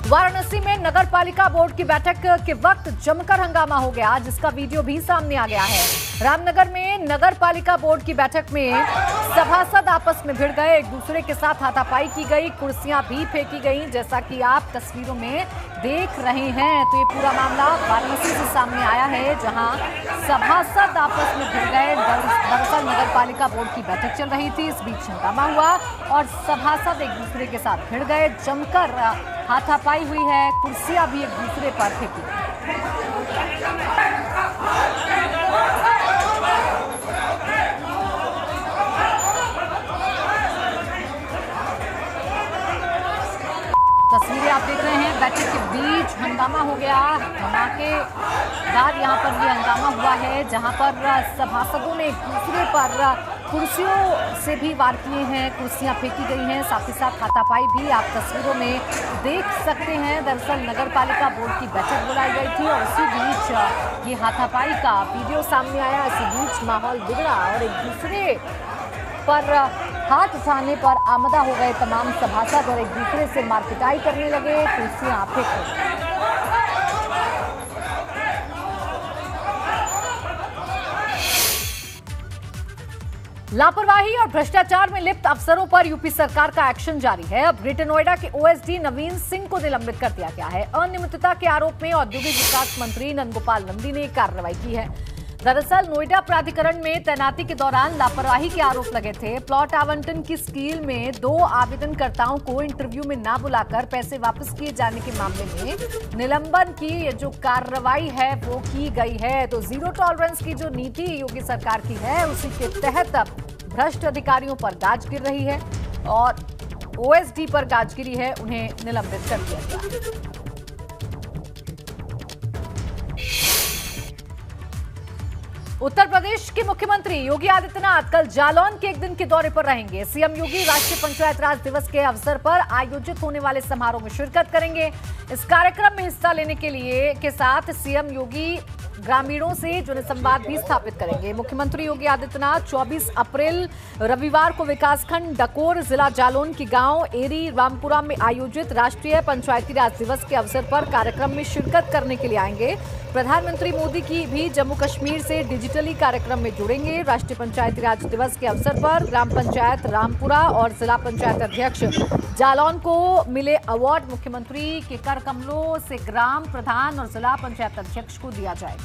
वाराणसी में नगर पालिका बोर्ड की बैठक के वक्त जमकर हंगामा हो गया, जिसका वीडियो भी सामने आ गया है। रामनगर में नगर पालिका बोर्ड की बैठक में सभासद आपस में भिड़ गए, एक दूसरे के साथ हाथापाई की गई, कुर्सियां भी फेंकी गई, जैसा कि आप तस्वीरों में देख रहे हैं। तो ये पूरा मामला वाराणसी से सामने आया है, जहां सभासद आपस में भिड़ गए। दरअसल नगर पालिका बोर्ड की बैठक चल रही थी, इस बीच हंगामा हुआ और सभासद एक दूसरे के साथ भिड़ गए, जमकर हाथापाई हुई है, कुर्सियां भी एक दूसरे पर फेंकी। तस्वीरें आप देख रहे हैं, बैठक के बीच हंगामा हो गया, धमाकेदार यहाँ पर ये हंगामा हुआ है, जहाँ पर सभासदों ने एक दूसरे पर कुर्सियों से भी वार किए हैं, कुर्सियां फेंकी गई हैं, साथ ही साथ हाथापाई भी आप तस्वीरों में देख सकते हैं। दरअसल नगर पालिका बोर्ड की बैठक बुलाई गई थी और उसी बीच ये हाथापाई का वीडियो सामने आया। इसी बीच माहौल बिगड़ा और एक दूसरे पर हाथ उठाने पर आमदा हो गए तमाम सभासद और एक दूसरे से मारपिटाई करने लगे, कुर्सियां फेंक। लापरवाही और भ्रष्टाचार में लिप्त अफसरों पर यूपी सरकार का एक्शन जारी है। अब ग्रेटर नोएडा के ओएसडी नवीन सिंह को निलंबित कर दिया गया है। अनियमितता के आरोप में औद्योगिक विकास मंत्री नंदगोपाल नंदी ने कार्रवाई की है। दरअसल नोएडा प्राधिकरण में तैनाती के दौरान लापरवाही के आरोप लगे थे। प्लॉट आवंटन की स्कीम में 2 आवेदनकर्ताओं को इंटरव्यू में ना बुलाकर पैसे वापस किए जाने के मामले में निलंबन की ये जो कार्रवाई है वो की गई है। तो जीरो टॉलरेंस की जो नीति योगी सरकार की है, उसी के तहत अब भ्रष्ट अधिकारियों पर गाज गिर रही है और ओएसडी पर गाज गिरी है, उन्हें निलंबित कर दिया गया। उत्तर प्रदेश के मुख्यमंत्री योगी आदित्यनाथ कल जालौन के एक दिन के दौरे पर रहेंगे। सीएम योगी राष्ट्रीय पंचायत राज दिवस के अवसर पर आयोजित होने वाले समारोह में शिरकत करेंगे। इस कार्यक्रम में हिस्सा लेने के साथ सीएम योगी ग्रामीणों से जनसंवाद भी स्थापित करेंगे। मुख्यमंत्री योगी आदित्यनाथ 24 अप्रैल रविवार को विकासखंड डकोर, जिला जालौन के गांव एरी रामपुरा में आयोजित राष्ट्रीय पंचायती राज दिवस के अवसर पर कार्यक्रम में शिरकत करने के लिए आएंगे। प्रधानमंत्री मोदी की भी जम्मू कश्मीर से डिजिटली कार्यक्रम में जुड़ेंगे। राष्ट्रीय पंचायती राज दिवस के अवसर पर ग्राम पंचायत रामपुरा और जिला पंचायत अध्यक्ष जालौन को मिले अवार्ड मुख्यमंत्री के कर कमलों से ग्राम प्रधान और जिला पंचायत अध्यक्ष को दिया जाएगा।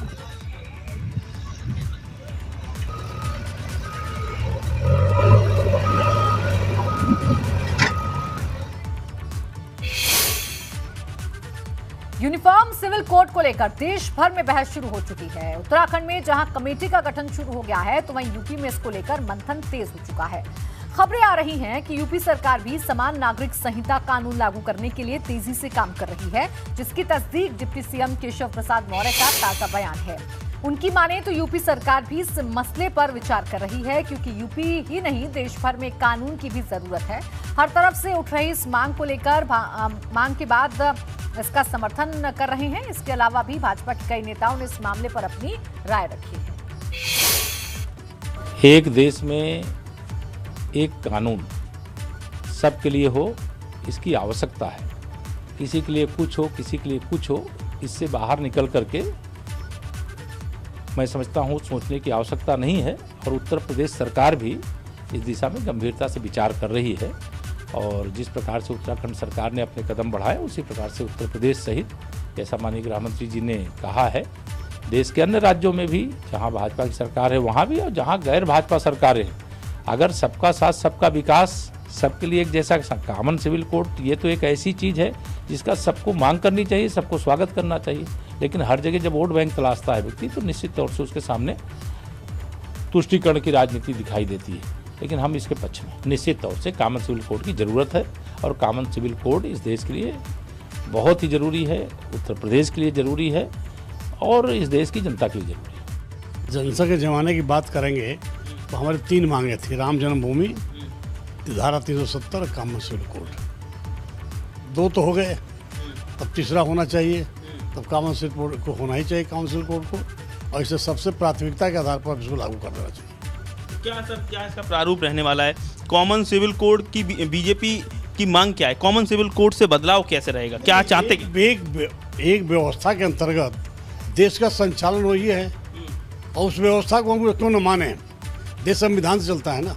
यूनिफॉर्म सिविल कोड को लेकर देश भर में बहस शुरू हो चुकी है। उत्तराखंड में जहां कमेटी का गठन शुरू हो गया है, तो वहीं यूपी में इसको लेकर मंथन तेज हो चुका है। खबरें आ रही हैं कि यूपी सरकार भी समान नागरिक संहिता कानून लागू करने के लिए तेजी से काम कर रही है, जिसकी तस्दीक डिप्टी सीएम केशव प्रसाद मौर्य का ताजा बयान है। उनकी माने तो यूपी सरकार भी इस मसले पर विचार कर रही है, क्योंकि यूपी ही नहीं देश भर में कानून की भी जरूरत है। हर तरफ से उठ रही इस मांग को लेकर मांग के बाद इसका समर्थन कर रहे हैं। इसके अलावा भी भाजपा के कई नेताओं ने इस मामले पर अपनी राय रखी है। एक देश में एक कानून सबके लिए हो, इसकी आवश्यकता है। किसी के लिए कुछ हो, किसी के लिए कुछ हो, इससे बाहर निकल करके मैं समझता हूँ सोचने की आवश्यकता नहीं है। और उत्तर प्रदेश सरकार भी इस दिशा में गंभीरता से विचार कर रही है और जिस प्रकार से उत्तराखंड सरकार ने अपने कदम बढ़ाए, उसी प्रकार से उत्तर प्रदेश सहित, जैसा माननीय गृह मंत्री जी ने कहा है, देश के अन्य राज्यों में भी जहाँ भाजपा की सरकार है वहाँ भी, और जहाँ गैर भाजपा सरकारें हैं, अगर सबका साथ सबका विकास, सबके लिए एक जैसा कॉमन सिविल कोड, ये तो एक ऐसी चीज़ है जिसका सबको मांग करनी चाहिए, सबको स्वागत करना चाहिए। लेकिन हर जगह जब वोट बैंक तलाशता है व्यक्ति, तो निश्चित तौर से उसके सामने तुष्टीकरण की राजनीति दिखाई देती है। लेकिन हम इसके पक्ष में, निश्चित तौर से कॉमन सिविल कोड की ज़रूरत है और कॉमन सिविल कोड इस देश के लिए बहुत ही ज़रूरी है, उत्तर प्रदेश के लिए ज़रूरी है और इस देश की जनता के लिए ज़रूरी है। जनता के ज़माने की बात करेंगे तो हमारी 3 मांगे थी: राम जन्मभूमि, धारा 370, कॉमन सिविल कोड। 2 तो हो गए, तब तीसरा होना चाहिए, तब कॉमन सिविल कोड को होना ही चाहिए, कॉमन सिविल कोड को, और इसे सबसे प्राथमिकता के आधार पर इसको लागू कर देना चाहिए। क्या सर, क्या इसका प्रारूप रहने वाला है? कॉमन सिविल कोड की बीजेपी की मांग क्या है? कॉमन सिविल कोड से बदलाव कैसे रहेगा? क्या चाहते हैं? एक व्यवस्था के अंतर्गत देश का संचालन वही है और उस व्यवस्था को हम क्यों न माने। देश संविधान से चलता है ना,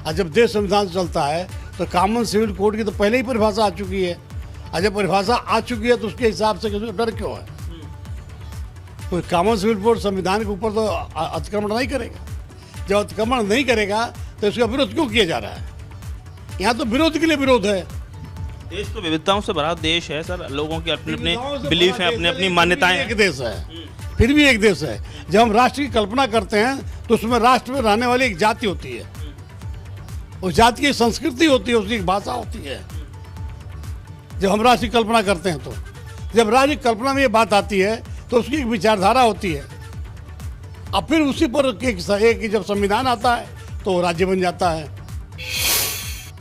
और जब देश संविधान से चलता है तो कॉमन सिविल कोड की तो पहले ही परिभाषा आ चुकी है, और जब परिभाषा आ चुकी है तो उसके हिसाब से किसी को डर क्यों है? कोई कॉमन सिविल कोड संविधान के ऊपर तो अतिक्रमण नहीं करेगा। जब अतिक्रमण नहीं करेगा तो इसका विरोध क्यों किया जा रहा है? यहाँ तो विरोध के लिए विरोध है। देश तो विविधताओं से भरा देश है सर, लोगों के अपने अपने बिलीफ है, अपने अपनी मान्यताएं हैं। एक देश है, फिर भी एक देश है। जब हम राष्ट्र की कल्पना करते हैं तो उसमें राष्ट्र में रहने वाली एक जाति होती है, उस जाति की संस्कृति होती है, उसकी एक भाषा होती है। जब हम राष्ट्र की कल्पना करते हैं तो जब राज्य की कल्पना में ये बात आती है तो उसकी एक विचारधारा होती है, अब फिर उसी पर एक जब संविधान आता है तो राज्य बन जाता है।